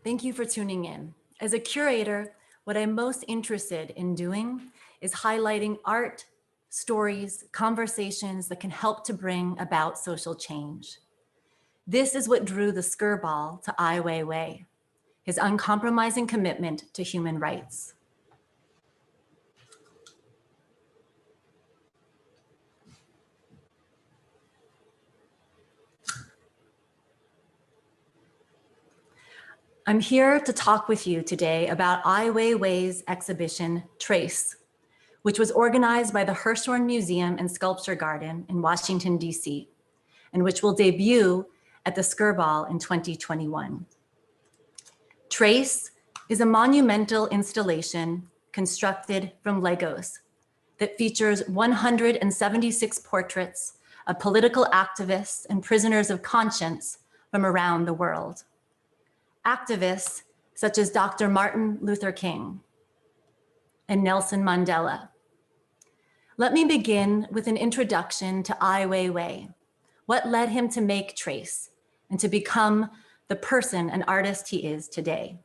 Thank you for tuning in. As a curator, what I'm most interested in doing is highlighting art, stories, conversations that can help to bring about social change. This is what drew the Skirball to Ai Weiwei, his uncompromising commitment to human rights. I'm here to talk with you today about Ai Weiwei's exhibition, Trace, which was organized by the Hirshhorn Museum and Sculpture Garden in Washington, D.C., and which will debut at the Skirball in 2021. Trace is a monumental installation constructed from Legos that features 176 portraits of political activists and prisoners of conscience from around the world. Activists such as Dr. Martin Luther King and Nelson Mandela. Let me begin with an introduction to Ai Weiwei, what led him to make Trace and to become the person and artist he is today.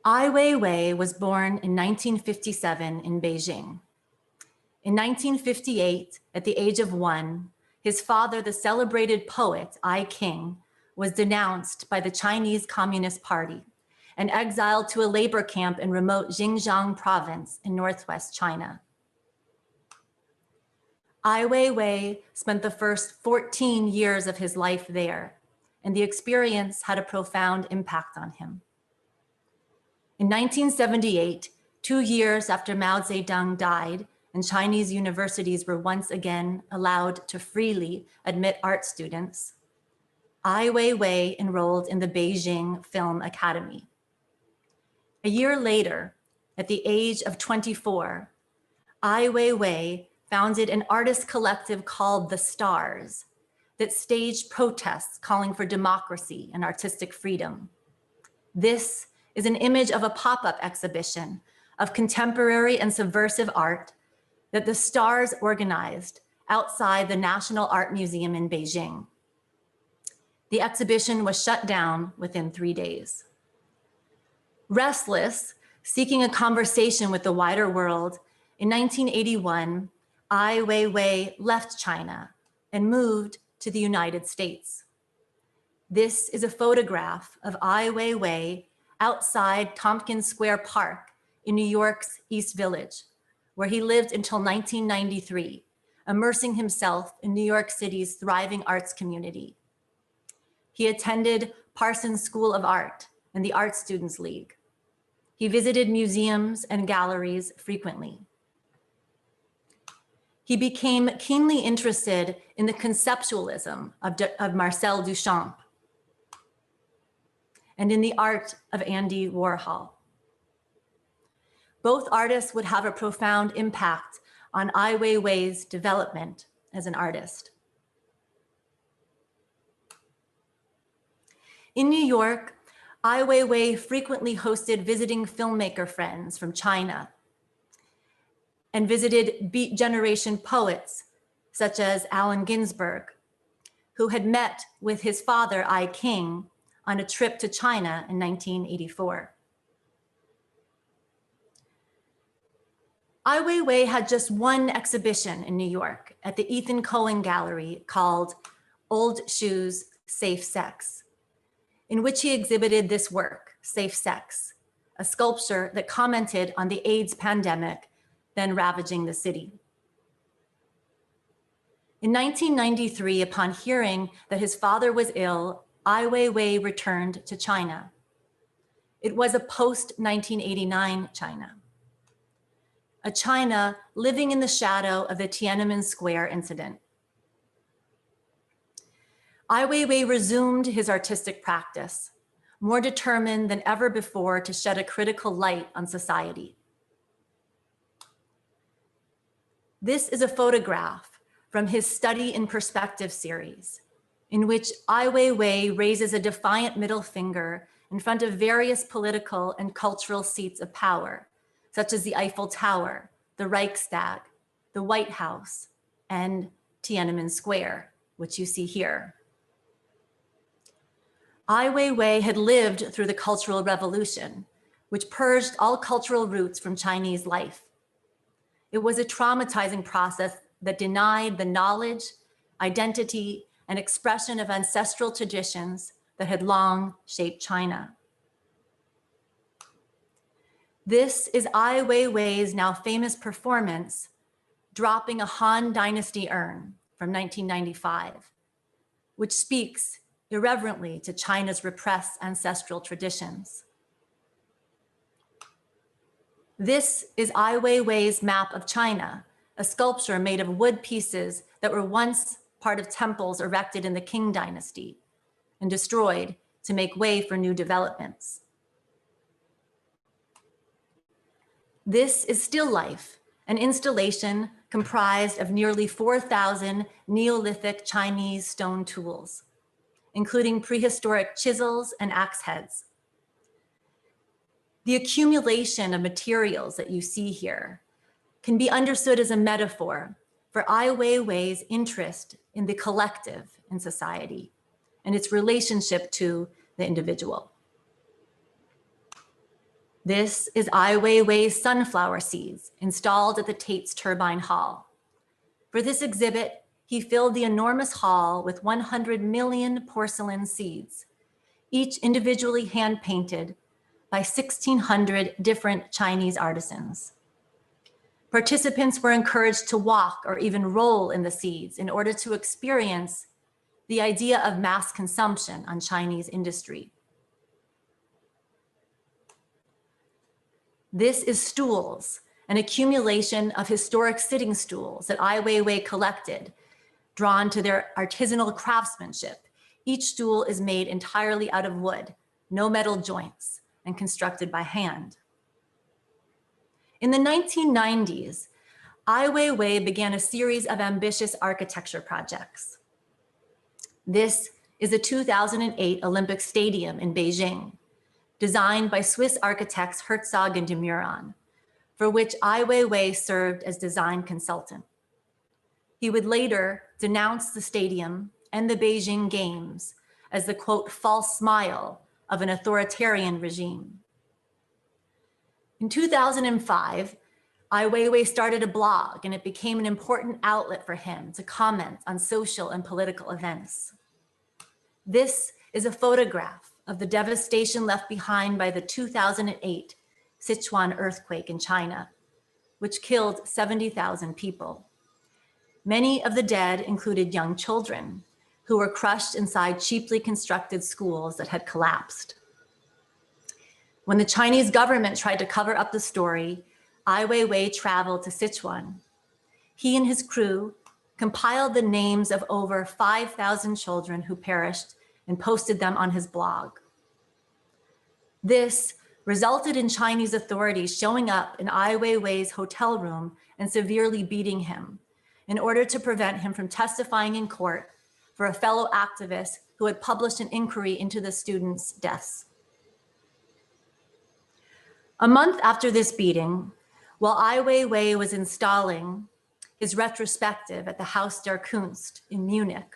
Ai Weiwei was born in 1957 in Beijing. In 1958, at the age of 1, his father, the celebrated poet Ai King, was denounced by the Chinese Communist Party and exiled to a labor camp in remote Xinjiang province in northwest China. Ai Weiwei spent the first 14 years of his life there, and the experience had a profound impact on him. In 1978, 2 years after Mao Zedong died and Chinese universities were once again allowed to freely admit art students, Ai Weiwei enrolled in the Beijing Film Academy. A year later, at the age of 24, Ai Weiwei founded an artist collective called The Stars that staged protests calling for democracy and artistic freedom. This is an image of a pop-up exhibition of contemporary and subversive art that The Stars organized outside the National Art Museum in Beijing. The exhibition was shut down within 3 days. Restless, seeking a conversation with the wider world, in 1981, Ai Weiwei left China and moved to the United States. This is a photograph of Ai Weiwei outside Tompkins Square Park in New York's East Village, where he lived until 1993, immersing himself in New York City's thriving arts community. He attended Parsons School of Art and the Art Students League. He visited museums and galleries frequently. He became keenly interested in the conceptualism of Marcel Duchamp and in the art of Andy Warhol. Both artists would have a profound impact on Ai Weiwei's development as an artist. In New York, Ai Weiwei frequently hosted visiting filmmaker friends from China and visited Beat Generation poets such as Allen Ginsberg, who had met with his father, Ai King, on a trip to China in 1984. Ai Weiwei had just one exhibition in New York at the Ethan Cohen Gallery called Old Shoes, Safe Sex, in which he exhibited this work, Safe Sex, a sculpture that commented on the AIDS pandemic then ravaging the city. In 1993, upon hearing that his father was ill, Ai Weiwei returned to China. It was a post-1989 China, a China living in the shadow of the Tiananmen Square incident. Ai Weiwei resumed his artistic practice, more determined than ever before to shed a critical light on society. This is a photograph from his Study in Perspective series, in which Ai Weiwei raises a defiant middle finger in front of various political and cultural seats of power, such as the Eiffel Tower, the Reichstag, the White House, and Tiananmen Square, which you see here. Ai Weiwei had lived through the Cultural Revolution, which purged all cultural roots from Chinese life. It was a traumatizing process that denied the knowledge, identity, and expression of ancestral traditions that had long shaped China. This is Ai Weiwei's now famous performance, dropping a Han Dynasty urn from 1995, which speaks irreverently to China's repressed ancestral traditions. This is Ai Weiwei's map of China, a sculpture made of wood pieces that were once part of temples erected in the Qing dynasty and destroyed to make way for new developments. This is Still Life, an installation comprised of nearly 4,000 Neolithic Chinese stone tools, including prehistoric chisels and axe heads. The accumulation of materials that you see here can be understood as a metaphor for Ai Weiwei's interest in the collective in society and its relationship to the individual. This is Ai Weiwei's sunflower seeds installed at the Tate's Turbine Hall. For this exhibit, he filled the enormous hall with 100 million porcelain seeds, each individually hand-painted by 1,600 different Chinese artisans. Participants were encouraged to walk or even roll in the seeds in order to experience the idea of mass consumption on Chinese industry. This is Stools, an accumulation of historic sitting stools that Ai Weiwei collected, drawn to their artisanal craftsmanship. Each stool is made entirely out of wood, no metal joints, and constructed by hand. In the 1990s, Ai Weiwei began a series of ambitious architecture projects. This is the 2008 Olympic Stadium in Beijing, designed by Swiss architects Herzog and de Meuron, for which Ai Weiwei served as design consultant. He would later denounce the stadium and the Beijing Games as the, quote, false smile of an authoritarian regime. In 2005, Ai Weiwei started a blog, and it became an important outlet for him to comment on social and political events. This is a photograph of the devastation left behind by the 2008 Sichuan earthquake in China, which killed 70,000 people. Many of the dead included young children who were crushed inside cheaply constructed schools that had collapsed. When the Chinese government tried to cover up the story, Ai Weiwei traveled to Sichuan. He and his crew compiled the names of over 5,000 children who perished and posted them on his blog. This resulted in Chinese authorities showing up in Ai Weiwei's hotel room and severely beating him in order to prevent him from testifying in court for a fellow activist who had published an inquiry into the students' deaths. A month after this beating, while Ai Weiwei was installing his retrospective at the Haus der Kunst in Munich,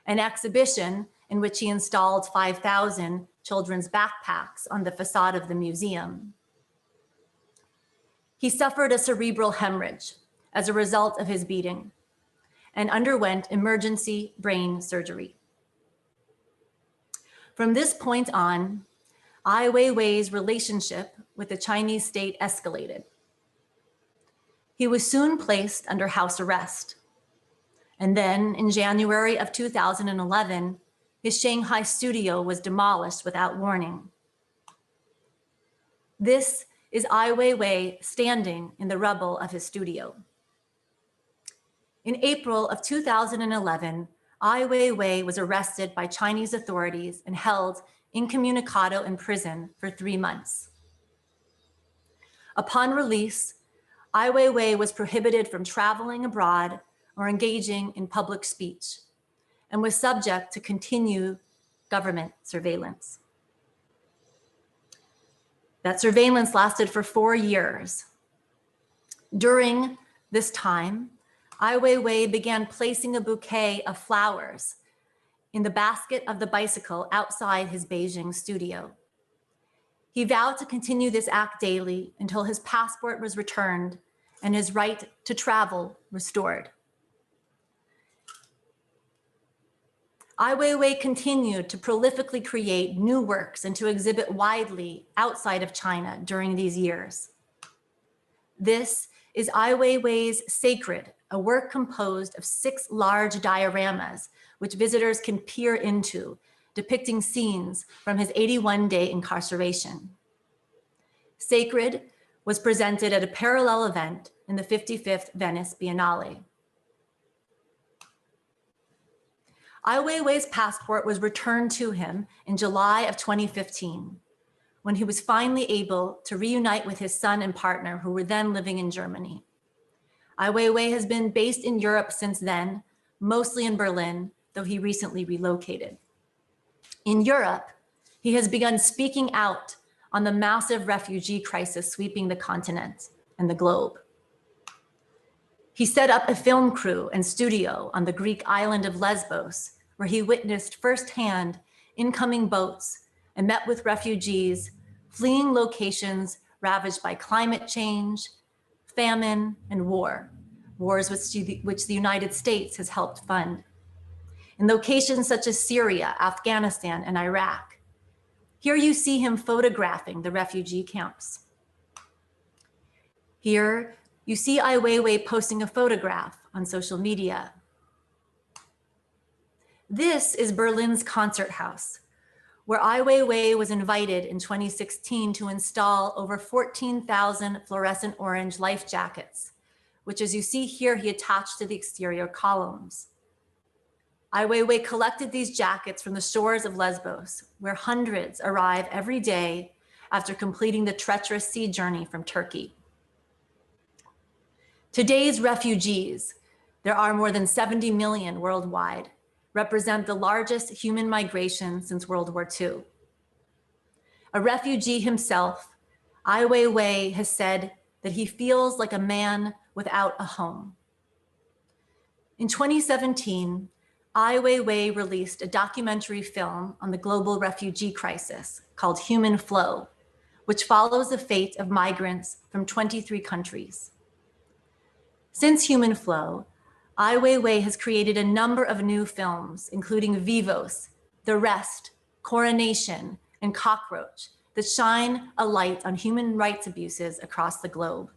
an exhibition in which he installed 5,000 children's backpacks on the facade of the museum, he suffered a cerebral hemorrhage as a result of his beating and underwent emergency brain surgery. From this point on, Ai Weiwei's relationship with the Chinese state escalated. He was soon placed under house arrest. And then in January of 2011, his Shanghai studio was demolished without warning. This is Ai Weiwei standing in the rubble of his studio. In April of 2011, Ai Weiwei was arrested by Chinese authorities and held incommunicado in prison for 3 months. Upon release, Ai Weiwei was prohibited from traveling abroad or engaging in public speech and was subject to continued government surveillance. That surveillance lasted for 4 years. During this time, Ai Weiwei began placing a bouquet of flowers in the basket of the bicycle outside his Beijing studio. He vowed to continue this act daily until his passport was returned and his right to travel restored. Ai Weiwei continued to prolifically create new works and to exhibit widely outside of China during these years. This is Ai Weiwei's Sacred, a work composed of 6 large dioramas, which visitors can peer into, depicting scenes from his 81-day incarceration. Sacred was presented at a parallel event in the 55th Venice Biennale. Ai Weiwei's passport was returned to him in July of 2015, when he was finally able to reunite with his son and partner, who were then living in Germany. Ai Weiwei has been based in Europe since then, mostly in Berlin, though he recently relocated. In Europe, he has begun speaking out on the massive refugee crisis sweeping the continent and the globe. He set up a film crew and studio on the Greek island of Lesbos, where he witnessed firsthand incoming boats and met with refugees fleeing locations ravaged by climate change, famine, and wars which the United States has helped fund. In locations such as Syria, Afghanistan, and Iraq. Here you see him photographing the refugee camps. Here you see Ai Weiwei posting a photograph on social media. This is Berlin's concert house, where Ai Weiwei was invited in 2016 to install over 14,000 fluorescent orange life jackets, which, as you see here, he attached to the exterior columns. Ai Weiwei collected these jackets from the shores of Lesbos, where hundreds arrive every day after completing the treacherous sea journey from Turkey. Today's refugees, there are more than 70 million worldwide, represent the largest human migration since World War II. A refugee himself, Ai Weiwei has said that he feels like a man without a home. In 2017, Ai Weiwei released a documentary film on the global refugee crisis called Human Flow, which follows the fate of migrants from 23 countries. Since Human Flow, Ai Weiwei has created a number of new films, including Vivos, The Rest, Coronation, and Cockroach, that shine a light on human rights abuses across the globe.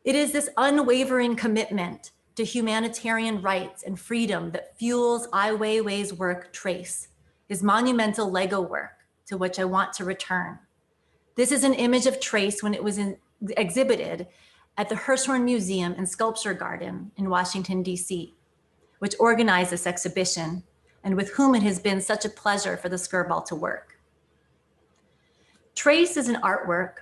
It is this unwavering commitment to humanitarian rights and freedom that fuels Ai Weiwei's work Trace, his monumental Lego work, to which I want to return. This is an image of Trace when it was exhibited at the Hirshhorn Museum and Sculpture Garden in Washington, D.C., which organized this exhibition and with whom it has been such a pleasure for the Skirball to work. Trace is an artwork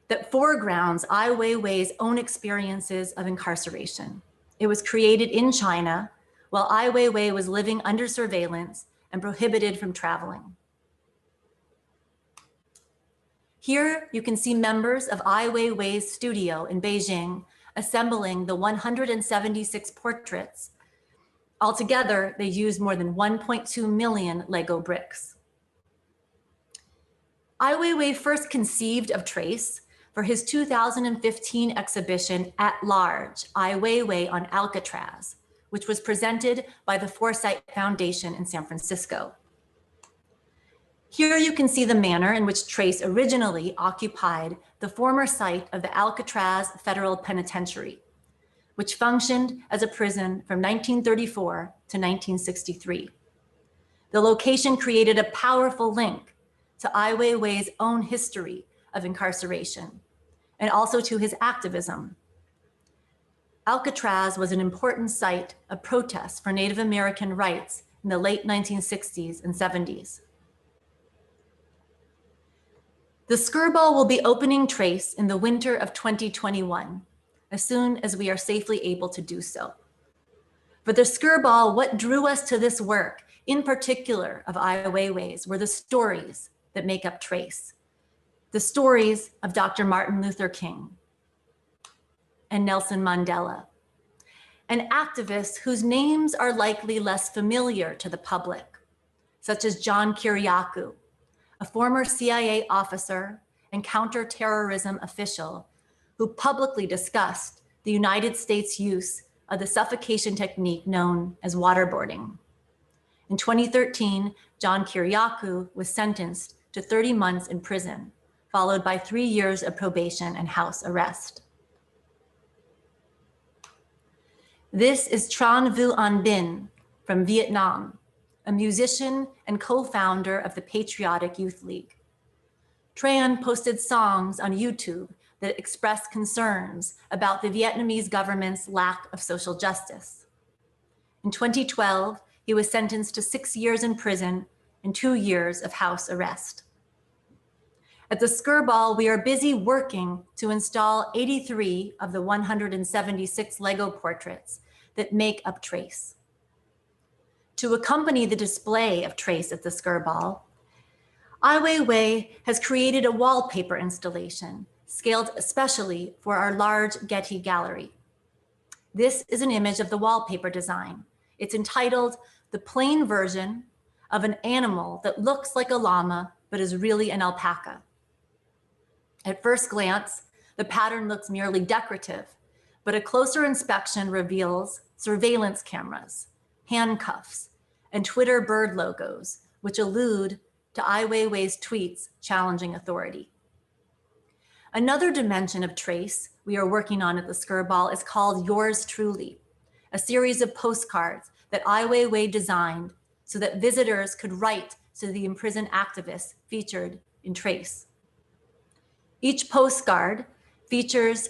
that foregrounds Ai Weiwei's own experiences of incarceration. It was created in China while Ai Weiwei was living under surveillance and prohibited from traveling. Here you can see members of Ai Weiwei's studio in Beijing assembling the 176 portraits. Altogether, they used more than 1.2 million Lego bricks. Ai Weiwei first conceived of Trace for his 2015 exhibition At Large, Ai Weiwei on Alcatraz, which was presented by the Foresight Foundation in San Francisco. Here you can see the manner in which Trace originally occupied the former site of the Alcatraz Federal Penitentiary, which functioned as a prison from 1934 to 1963. The location created a powerful link to Ai Weiwei's own history of incarceration and also to his activism. Alcatraz was an important site of protest for Native American rights in the late 1960s and 70s. The Skirball will be opening Trace in the winter of 2021, as soon as we are safely able to do so. For the Skirball, what drew us to this work, in particular of Ai Weiwei's, were the stories that make up Trace. The stories of Dr. Martin Luther King and Nelson Mandela. and activists whose names are likely less familiar to the public, such as John Kiriakou, a former CIA officer and counterterrorism official who publicly discussed the United States' use of the suffocation technique known as waterboarding. In 2013, John Kiriakou was sentenced to 30 months in prison, followed by 3 years of probation and house arrest. This is Tran Vu Binh from Vietnam, a musician and co-founder of the Patriotic Youth League. Tran posted songs on YouTube that expressed concerns about the Vietnamese government's lack of social justice. In 2012, he was sentenced to 6 years in prison and 2 years of house arrest. At the Skirball, we are busy working to install 83 of the 176 Lego portraits that make up Trace. To accompany the display of Trace at the Skirball, Ai Weiwei has created a wallpaper installation scaled especially for our large Getty gallery. This is an image of the wallpaper design. It's entitled "The Plain Version of an Animal That Looks Like a Llama but is really an alpaca." At first glance, the pattern looks merely decorative, but a closer inspection reveals surveillance cameras, handcuffs, and Twitter bird logos, which allude to Ai Weiwei's tweets challenging authority. Another dimension of Trace we are working on at the Skirball is called Yours Truly, a series of postcards that Ai Weiwei designed so that visitors could write to the imprisoned activists featured in Trace. Each postcard featured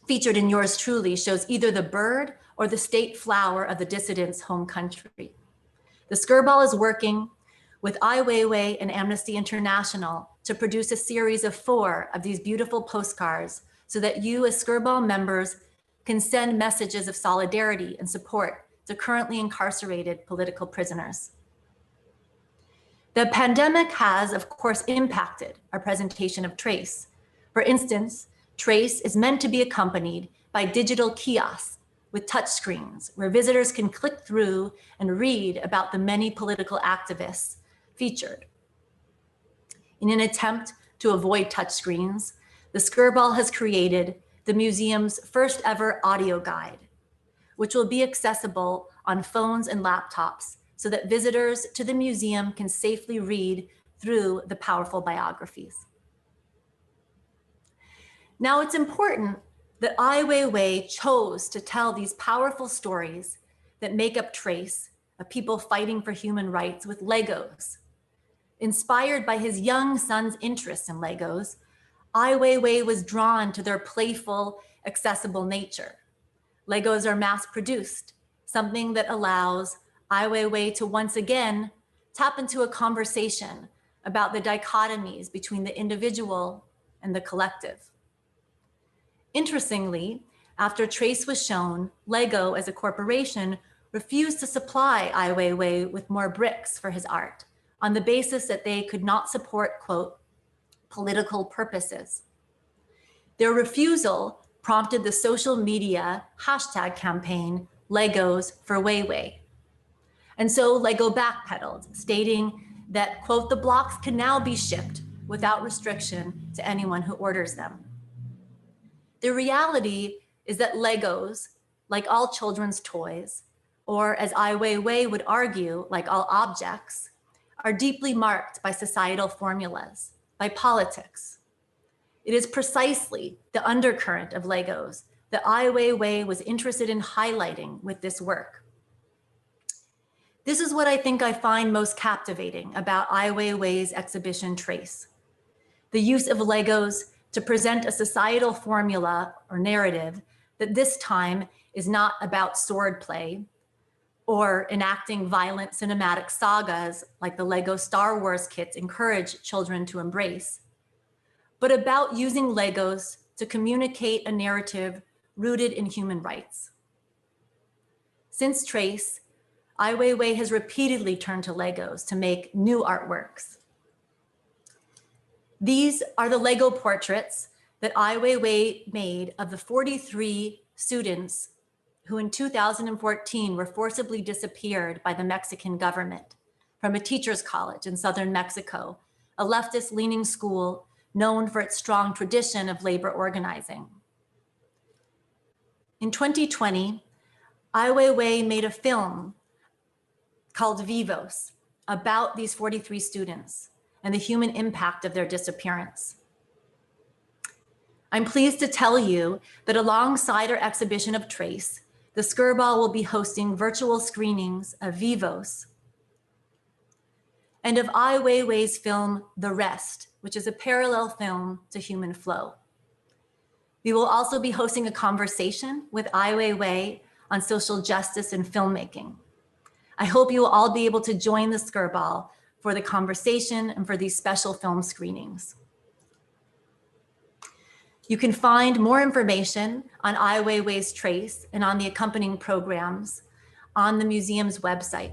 in Yours Truly shows either the bird or the state flower of the dissident's home country. The Skirball is working with Ai Weiwei and Amnesty International to produce a series of 4 of these beautiful postcards so that you as Skirball members can send messages of solidarity and support to currently incarcerated political prisoners. The pandemic has, of course, impacted our presentation of Trace. For instance, Trace is meant to be accompanied by digital kiosks with touchscreens where visitors can click through and read about the many political activists featured. In an attempt to avoid touchscreens, the Skirball has created the museum's first ever audio guide, which will be accessible on phones and laptops so that visitors to the museum can safely read through the powerful biographies. Now, it's important that Ai Weiwei chose to tell these powerful stories that make up Trace of people fighting for human rights with Legos. Inspired by his young son's interest in Legos, Ai Weiwei was drawn to their playful, accessible nature. Legos are mass-produced, something that allows Ai Weiwei to once again tap into a conversation about the dichotomies between the individual and the collective. Interestingly, after Trace was shown, Lego as a corporation refused to supply Ai Weiwei with more bricks for his art on the basis that they could not support, quote, political purposes. Their refusal prompted the social media hashtag campaign, Legos for Weiwei. And so Lego backpedaled, stating that, quote, the blocks can now be shipped without restriction to anyone who orders them. The reality is that Legos, like all children's toys, or as Ai Weiwei would argue, like all objects, are deeply marked by societal formulas, by politics. It is precisely the undercurrent of Legos that Ai Weiwei was interested in highlighting with this work. This is what I think I find most captivating about Ai Weiwei's exhibition Trace: the use of Legos to present a societal formula or narrative that this time is not about swordplay or enacting violent cinematic sagas like the Lego Star Wars kits encourage children to embrace, but about using Legos to communicate a narrative rooted in human rights. Since Trace, Ai Weiwei has repeatedly turned to Legos to make new artworks. These are the Lego portraits that Ai Weiwei made of the 43 students who in 2014 were forcibly disappeared by the Mexican government from a teacher's college in southern Mexico, a leftist-leaning school known for its strong tradition of labor organizing. In 2020, Ai Weiwei made a film called Vivos about these 43 students and the human impact of their disappearance. I'm pleased to tell you that alongside our exhibition of Trace, the Skirball will be hosting virtual screenings of Vivos and of Ai Weiwei's film, The Rest, which is a parallel film to Human Flow. We will also be hosting a conversation with Ai Weiwei on social justice and filmmaking. I hope you will all be able to join the Skirball for the conversation and for these special film screenings. You can find more information on Ai Weiwei's Trace and on the accompanying programs on the museum's website.